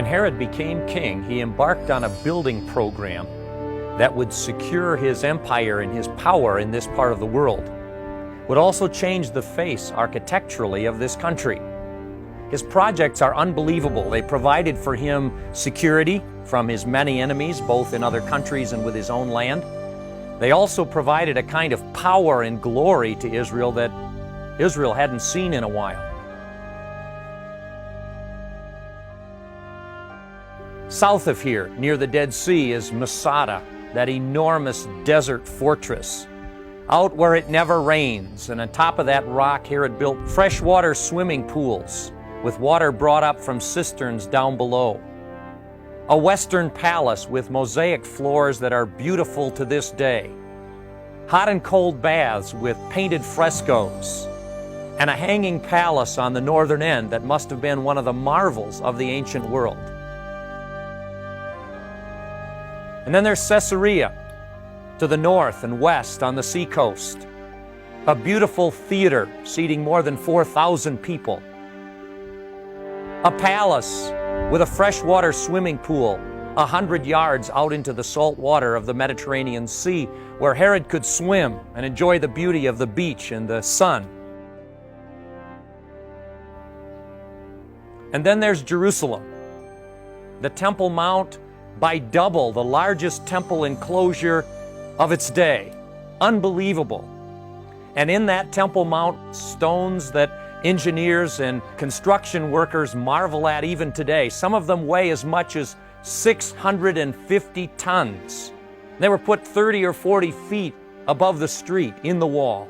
When Herod became king, he embarked on a building program that would secure his empire and his power in this part of the world. Would also change the face architecturally of this country. His projects are unbelievable. They provided for him security from his many enemies, both in other countries and with his own land. They also provided a kind of power and glory to Israel that Israel hadn't seen in a while. South of here, near the Dead Sea, is Masada, that enormous desert fortress, out where it never rains. And on top of that rock, Herod built freshwater swimming pools with water brought up from cisterns down below. A western palace with mosaic floors that are beautiful to this day. Hot and cold baths with painted frescoes. And a hanging palace on the northern end that must have been one of the marvels of the ancient world. And then there's Caesarea, to the north and west on the seacoast. A beautiful theater seating more than 4,000 people. A palace with a freshwater swimming pool 100 yards out into the salt water of the Mediterranean Sea, where Herod could swim and enjoy the beauty of the beach and the sun. And then there's Jerusalem, the Temple Mount, by double the largest temple enclosure of its day. Unbelievable. And in that Temple Mount, stones that engineers and construction workers marvel at even today. Some of them weigh as much as 650 tons. They were put 30 or 40 feet above the street in the wall.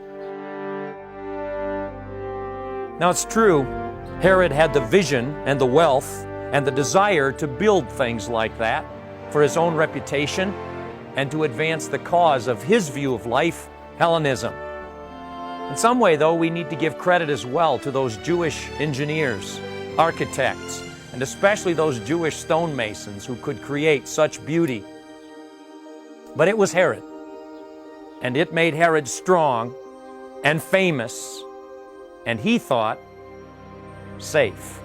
Now it's true, Herod had the vision and the wealth and the desire to build things like that for his own reputation and to advance the cause of his view of life, Hellenism. In some way, though, we need to give credit as well to those Jewish engineers, architects, and especially those Jewish stonemasons who could create such beauty. But it was Herod, and it made Herod strong and famous, and he thought safe.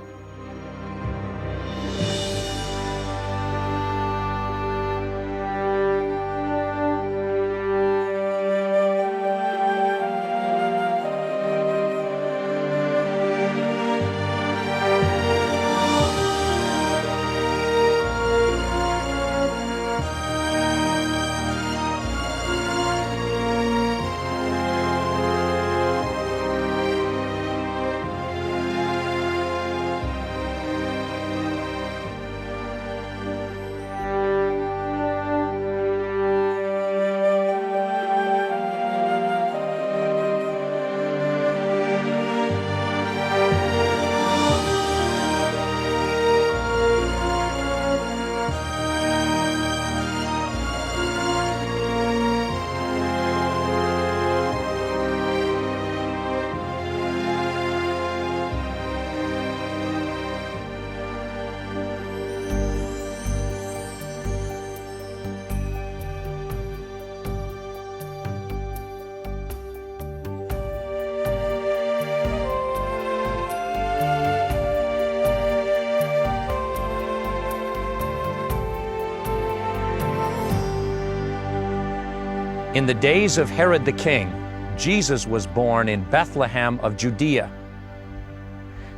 In the days of Herod the king, Jesus was born in Bethlehem of Judea.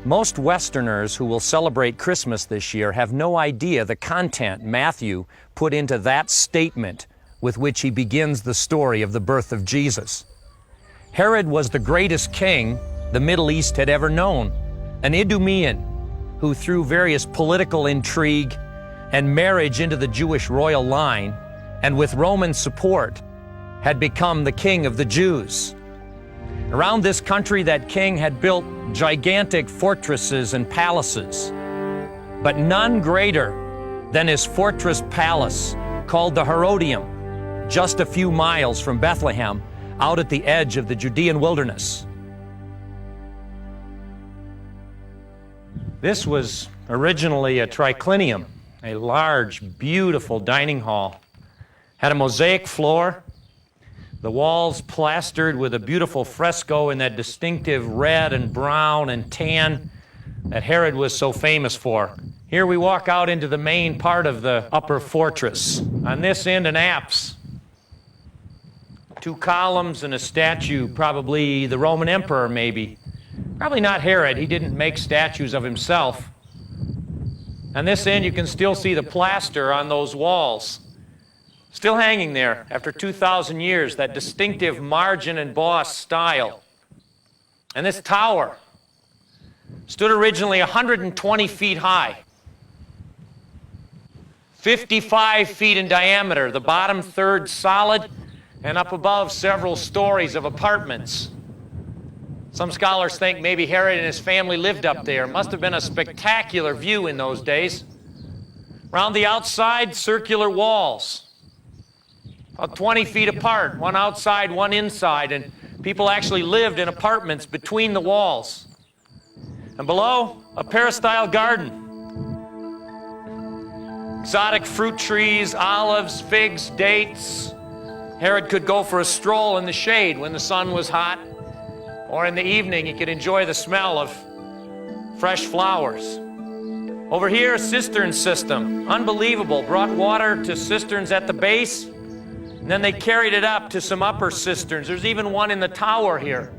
Most Westerners who will celebrate Christmas this year have no idea the content Matthew put into that statement with which he begins the story of the birth of Jesus. Herod was the greatest king the Middle East had ever known, an Idumean who, through various political intrigue and marriage into the Jewish royal line, and with Roman support, had become the king of the Jews. Around this country, that king had built gigantic fortresses and palaces, but none greater than his fortress palace called the Herodium, just a few miles from Bethlehem, out at the edge of the Judean wilderness. This was originally a triclinium, a large, beautiful dining hall. Had a mosaic floor, the walls plastered with a beautiful fresco in that distinctive red and brown and tan that Herod was so famous for. Here we walk out into the main part of the upper fortress. On this end, an apse. 2 columns and a statue, probably the Roman emperor, maybe. Probably not Herod. He didn't make statues of himself. On this end, you can still see the plaster on those walls. Still hanging there after 2,000 years, that distinctive margin and boss style. And this tower stood originally 120 feet high, 55 feet in diameter, the bottom third solid, and up above several stories of apartments. Some scholars think maybe Herod and his family lived up there. Must have been a spectacular view in those days. Around the outside, circular walls, about 20 feet apart, one outside, one inside, and people actually lived in apartments between the walls. And below, a peristyle garden. Exotic fruit trees, olives, figs, dates. Herod could go for a stroll in the shade when the sun was hot, or in the evening he could enjoy the smell of fresh flowers. Over here, a cistern system, unbelievable. Brought water to cisterns at the base, and then they carried it up to some upper cisterns. There's even one in the tower here.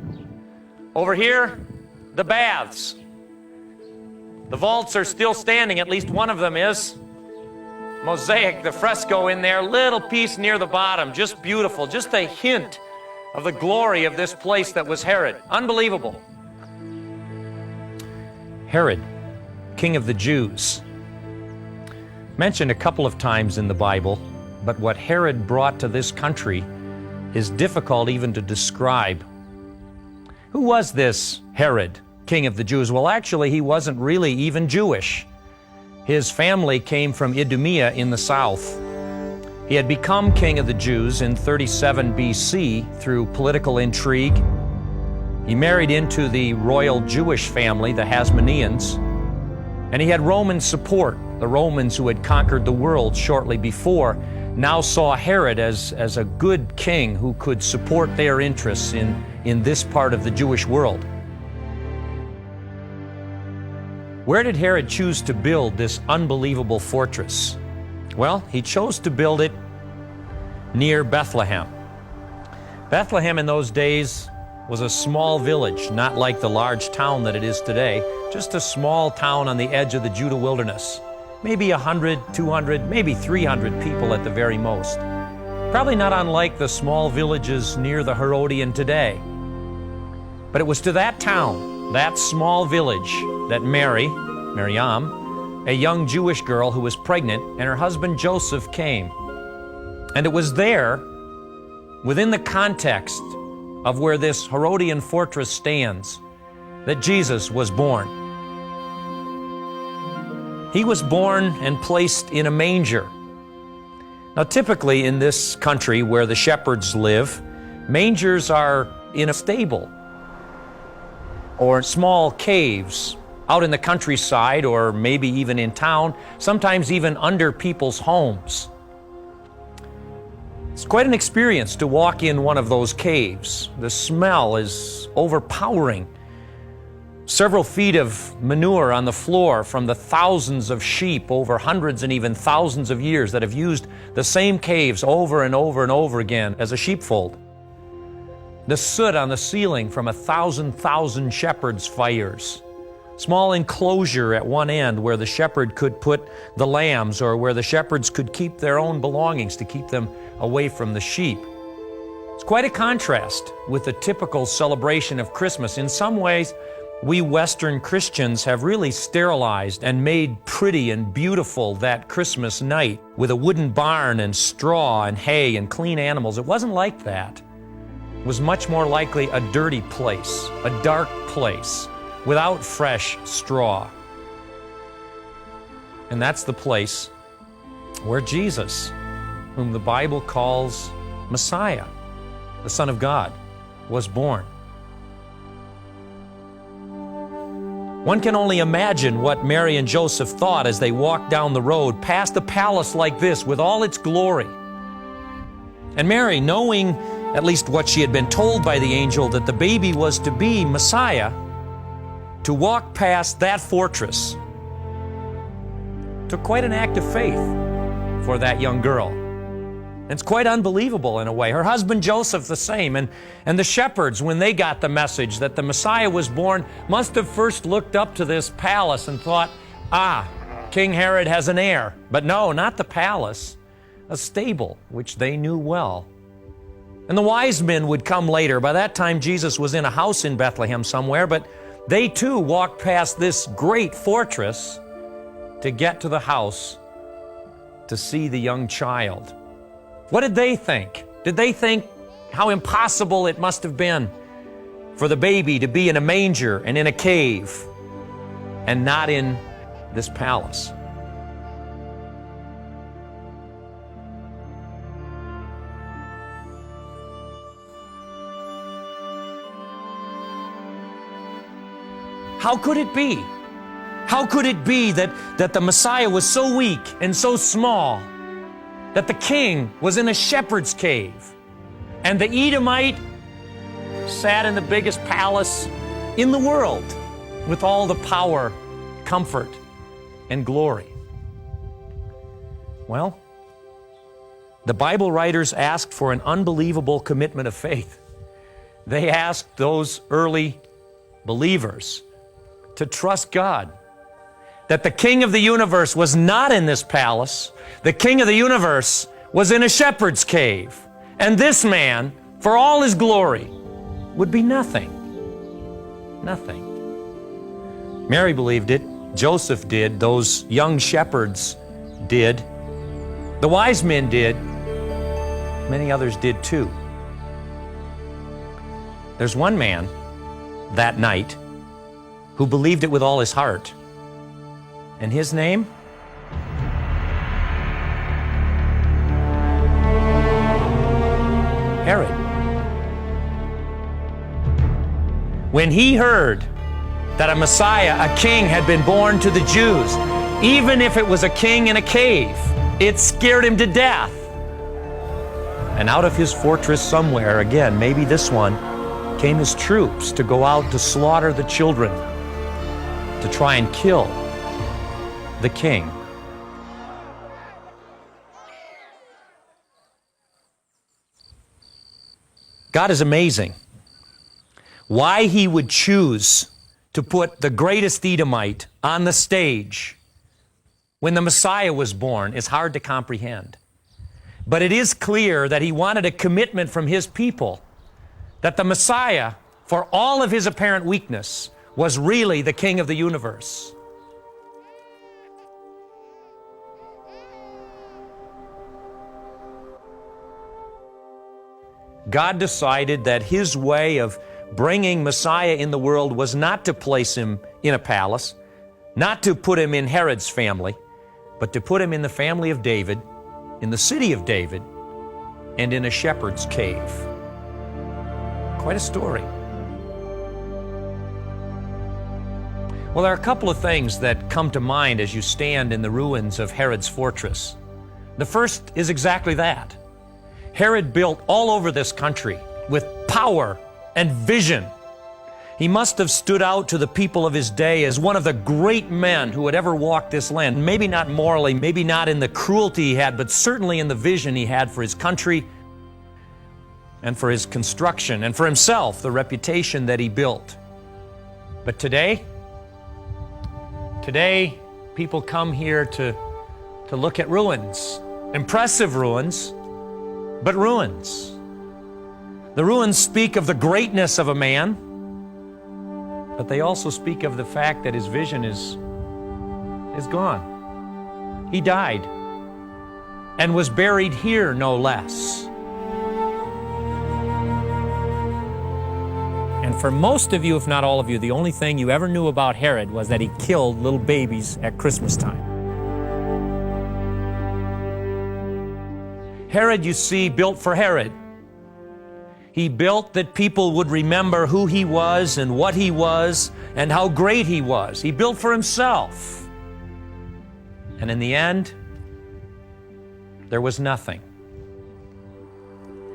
Over here, the baths. The vaults are still standing, at least one of them is. Mosaic, the fresco in there, little piece near the bottom, just beautiful, just a hint of the glory of this place that was Herod. Unbelievable. Herod, king of the Jews, mentioned a couple of times in the Bible, but what Herod brought to this country is difficult even to describe. Who was this Herod, king of the Jews? Well, actually, he wasn't really even Jewish. His family came from Idumea in the south. He had become king of the Jews in 37 BC through political intrigue. He married into the royal Jewish family, the Hasmoneans, and he had Roman support. The Romans, who had conquered the world shortly before, now saw Herod as a good king who could support their interests in this part of the Jewish world. Where did Herod choose to build this unbelievable fortress? Well, he chose to build it near Bethlehem. Bethlehem in those days was a small village, not like the large town that it is today, just a small town on the edge of the Judah wilderness. Maybe 100, 200, maybe 300 people at the very most. Probably not unlike the small villages near the Herodium today. But it was to that town, that small village, that Miriam, a young Jewish girl who was pregnant, and her husband Joseph came. And it was there, within the context of where this Herodian fortress stands, that Jesus was born. He was born and placed in a manger. Now, typically in this country where the shepherds live, mangers are in a stable or small caves out in the countryside, or maybe even in town, sometimes even under people's homes. It's quite an experience to walk in one of those caves. The smell is overpowering. Several feet of manure on the floor from the thousands of sheep over hundreds and even thousands of years that have used the same caves over and over and over again as a sheepfold. The soot on the ceiling from 1,000 shepherds' fires. Small enclosure at one end where the shepherd could put the lambs, or where the shepherds could keep their own belongings to keep them away from the sheep. It's quite a contrast with the typical celebration of Christmas. In some ways, we Western Christians have really sterilized and made pretty and beautiful that Christmas night with a wooden barn and straw and hay and clean animals. It wasn't like that. It was much more likely a dirty place, a dark place, without fresh straw. And that's the place where Jesus, whom the Bible calls Messiah, the Son of God, was born. One can only imagine what Mary and Joseph thought as they walked down the road past a palace like this with all its glory. And Mary, knowing at least what she had been told by the angel, that the baby was to be Messiah, to walk past that fortress took quite an act of faith for that young girl. And it's quite unbelievable in a way. Her husband Joseph the same. And the shepherds, when they got the message that the Messiah was born, must have first looked up to this palace and thought, King Herod has an heir. But no, not the palace, a stable, which they knew well. And the wise men would come later. By that time, Jesus was in a house in Bethlehem somewhere, but they too walked past this great fortress to get to the house to see the young child. What did they think? Did they think how impossible it must have been for the baby to be in a manger and in a cave and not in this palace? How could it be? How could it be that the Messiah was so weak and so small, that the king was in a shepherd's cave, and the Edomite sat in the biggest palace in the world with all the power, comfort, and glory? Well, the Bible writers asked for an unbelievable commitment of faith. They asked those early believers to trust God, that the King of the universe was not in this palace. The King of the universe was in a shepherd's cave. And this man, for all his glory, would be nothing. Nothing. Mary believed it. Joseph did. Those young shepherds did. The wise men did. Many others did too. There's one man that night who believed it with all his heart. And his name? Herod. When he heard that a Messiah, a king, had been born to the Jews, even if it was a king in a cave, it scared him to death. And out of his fortress somewhere, again, maybe this one, came his troops to go out to slaughter the children, to try and kill the king. God is amazing. Why he would choose to put the greatest Edomite on the stage when the Messiah was born is hard to comprehend. But it is clear that he wanted a commitment from his people that the Messiah, for all of his apparent weakness, was really the King of the universe. God decided that his way of bringing Messiah in the world was not to place him in a palace, not to put him in Herod's family, but to put him in the family of David, in the city of David, and in a shepherd's cave. Quite a story. Well, there are a couple of things that come to mind as you stand in the ruins of Herod's fortress. The first is exactly that. Herod built all over this country with power and vision. He must have stood out to the people of his day as one of the great men who had ever walked this land. Maybe not morally, maybe not in the cruelty he had, but certainly in the vision he had for his country and for his construction and for himself, the reputation that he built. But today, people come here to look at ruins, impressive ruins, but ruins. The ruins speak of the greatness of a man, but they also speak of the fact that his vision is gone. He died and was buried here, no less. And for most of you, if not all of you, the only thing you ever knew about Herod was that he killed little babies at Christmas time. Herod, you see, built for Herod. He built that people would remember who he was and what he was and how great he was. He built for himself. And in the end, there was nothing.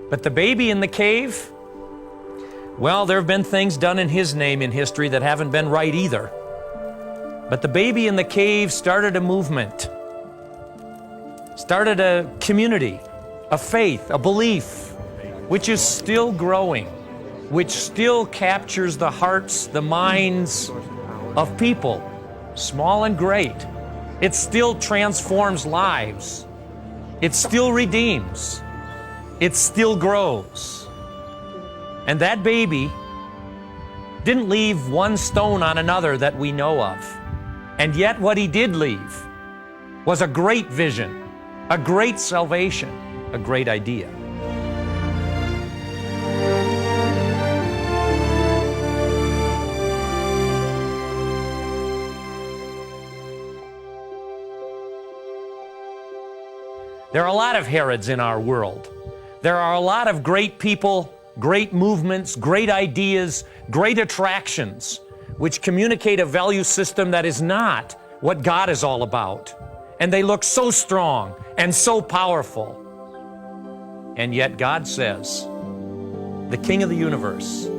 But the baby in the cave, well, there have been things done in his name in history that haven't been right either. But the baby in the cave started a movement started a community, a faith, a belief, which is still growing, which still captures the hearts, the minds of people, small and great. It still transforms lives. It still redeems. It still grows. And that baby didn't leave one stone on another that we know of. And yet what he did leave was a great vision, a great salvation, a great idea. There are a lot of Herods in our world. There are a lot of great people, great movements, great ideas, great attractions, which communicate a value system that is not what God is all about. And they look so strong and so powerful. And yet God says, the King of the universe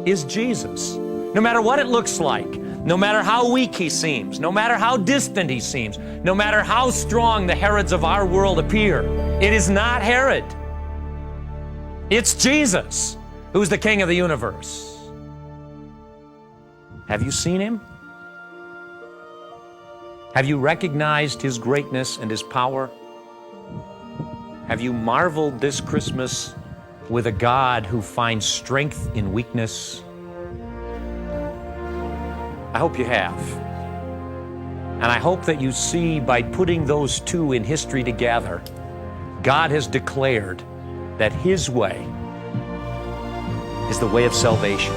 is Jesus. No matter what it looks like, no matter how weak he seems, no matter how distant he seems, no matter how strong the Herods of our world appear, it is not Herod. It's Jesus who's the King of the universe. Have you seen him? Have you recognized his greatness and his power? Have you marveled this Christmas with a God who finds strength in weakness? I hope you have. And I hope that you see, by putting those two in history together, God has declared that his way is the way of salvation.